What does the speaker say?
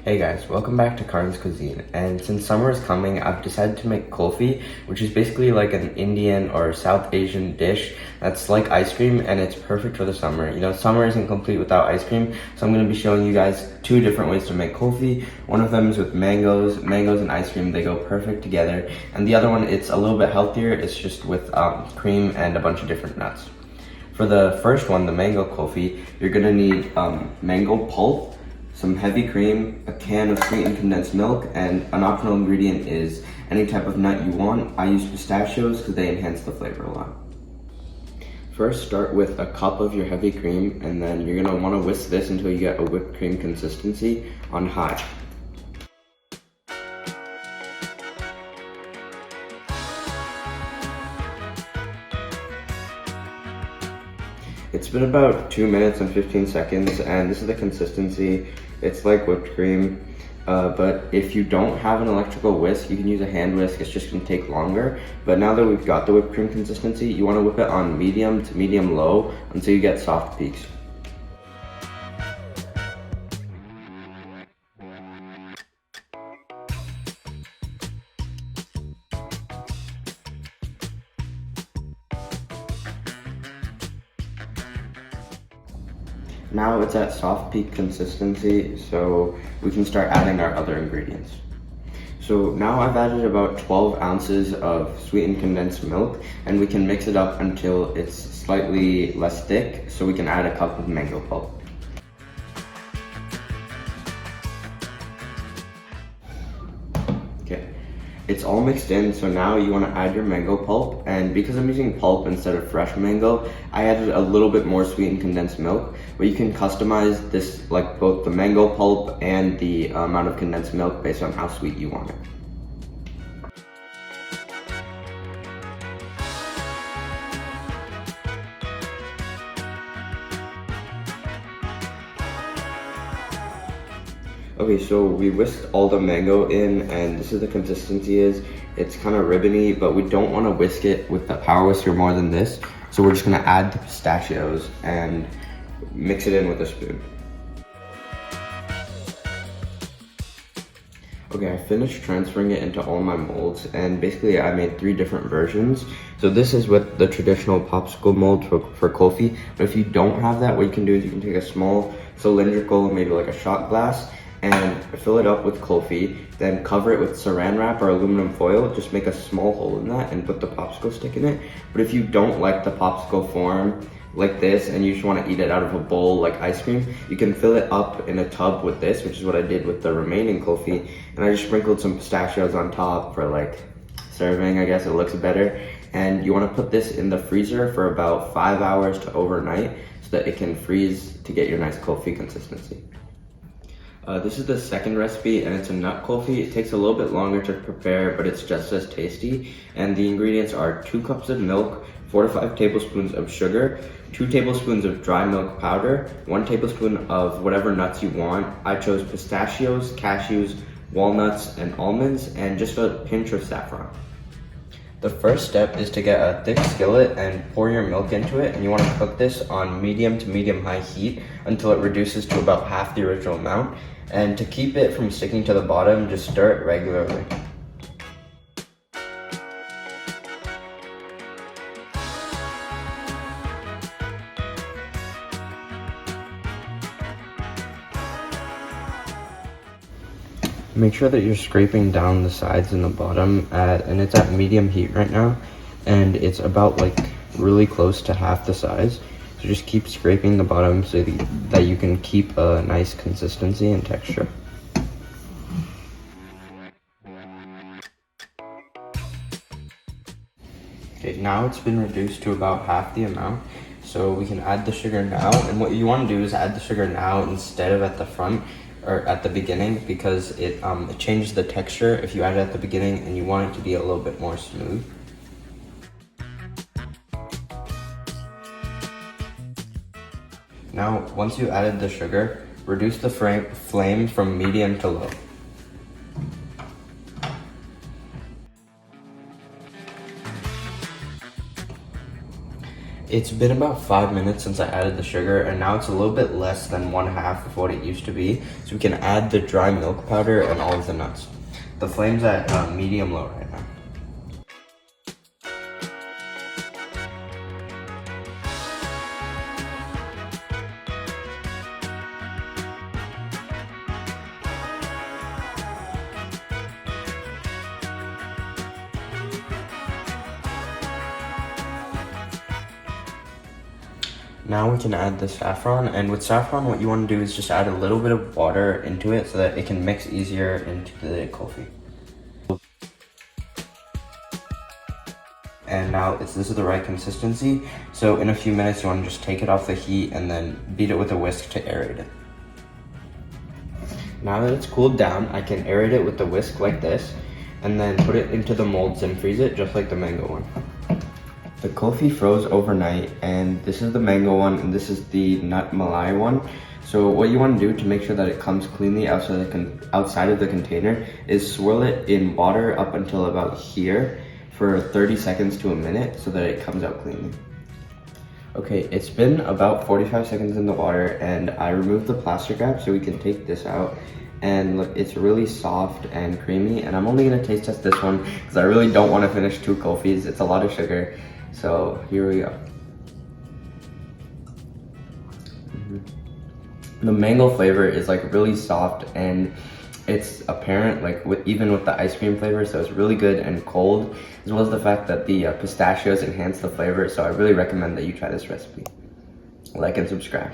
Hey guys, welcome back to Karan's Cuisine. And since summer is coming, I've decided to make kulfi, which is basically like an Indian or South Asian dish that's like ice cream, and it's perfect for the summer. You know, summer isn't complete without ice cream, so I'm going to be showing you guys two different ways to make kulfi. One of them is with mangoes. Mangoes and ice cream, they go perfect together. And the other one, it's a little bit healthier. It's just with cream and a bunch of different nuts. For the first one, the mango kulfi, you're going to need mango pulp, some heavy cream, a can of sweetened condensed milk, and an optional ingredient is any type of nut you want. I use pistachios because they enhance the flavor a lot. First, start with a cup of your heavy cream, and then you're going to want to whisk this until you get a whipped cream consistency on high. It's been about 2 minutes and 15 seconds, and this is the consistency. It's like whipped cream, but if you don't have an electrical whisk, you can use a hand whisk. It's just gonna take longer. But now that we've got the whipped cream consistency, you wanna whip it on medium to medium low until you get soft peaks. Now it's at soft peak consistency, so we can start adding our other ingredients. So now I've added about 12 ounces of sweetened condensed milk, and we can mix it up until it's slightly less thick, so we can add a cup of mango pulp. Okay, it's all mixed in, so now you want to add your mango pulp, and because I'm using pulp instead of fresh mango, I added a little bit more sweetened condensed milk, but you can customize this, like both the mango pulp and the amount of condensed milk based on how sweet you want it. Okay, so we whisked all the mango in, and this is the consistency is. It's kind of ribbony, but we don't want to whisk it with the power whisker more than this. So we're just gonna add the pistachios and mix it in with a spoon. Okay, I finished transferring it into all my molds, and basically I made 3 different versions. So this is with the traditional popsicle mold for kulfi, but if you don't have that, what you can do is you can take a small cylindrical, maybe like a shot glass, and fill it up with kulfi, then cover it with saran wrap or aluminum foil. Just make a small hole in that and put the popsicle stick in it. But if you don't like the popsicle form like this and you just want to eat it out of a bowl like ice cream, you can fill it up in a tub with this, which is what I did with the remaining kulfi. And I just sprinkled some pistachios on top for like serving, I guess it looks better. And you want to put this in the freezer for about 5 hours to overnight so that it can freeze to get your nice kulfi consistency. This is the second recipe, and it's a nut kulfi. It takes a little bit longer to prepare, but it's just as tasty. And the ingredients are 2 cups of milk, 4 to 5 tablespoons of sugar, 2 tablespoons of dry milk powder, 1 tablespoon of whatever nuts you want. I chose pistachios, cashews, walnuts, and almonds, and just a pinch of saffron. The first step is to get a thick skillet and pour your milk into it, and you want to cook this on medium to medium high heat until it reduces to about half the original amount. And to keep it from sticking to the bottom, just stir it regularly. Make sure that you're scraping down the sides and the bottom and it's at medium heat right now, and it's about like really close to half the size. So just keep scraping the bottom so that you can keep a nice consistency and texture. Okay, now it's been reduced to about half the amount, so we can add the sugar now. And what you want to do is add the sugar now instead of at the front or at the beginning, because it changes the texture if you add it at the beginning and you want it to be a little bit more smooth. Now, once you added the sugar, reduce the flame from medium to low. It's been about 5 minutes since I added the sugar, and now it's a little bit less than 1/2 of what it used to be. So we can add the dry milk powder and all of the nuts. The flame's at medium low right now. Now we can add the saffron, and with saffron what you want to do is just add a little bit of water into it so that it can mix easier into the kulfi. And now this is the right consistency, so in a few minutes you want to just take it off the heat and then beat it with a whisk to aerate it. Now that it's cooled down, I can aerate it with the whisk like this and then put it into the molds and freeze it just like the mango one. The kulfi froze overnight, and this is the mango one and this is the nut malai one. So what you want to do to make sure that it comes cleanly outside of the container is swirl it in water up until about here for 30 seconds to a minute so that it comes out cleanly. Okay, it's been about 45 seconds in the water, and I removed the plastic wrap so we can take this out. And look, it's really soft and creamy, and I'm only gonna taste test this one because I really don't want to finish 2 kulfis. It's a lot of sugar. So here we go. The mango flavor is like really soft, and it's apparent like even with the ice cream flavor, so it's really good and cold, as well as the fact that the pistachios enhance the flavor. So I really recommend that you try this recipe. Like and subscribe.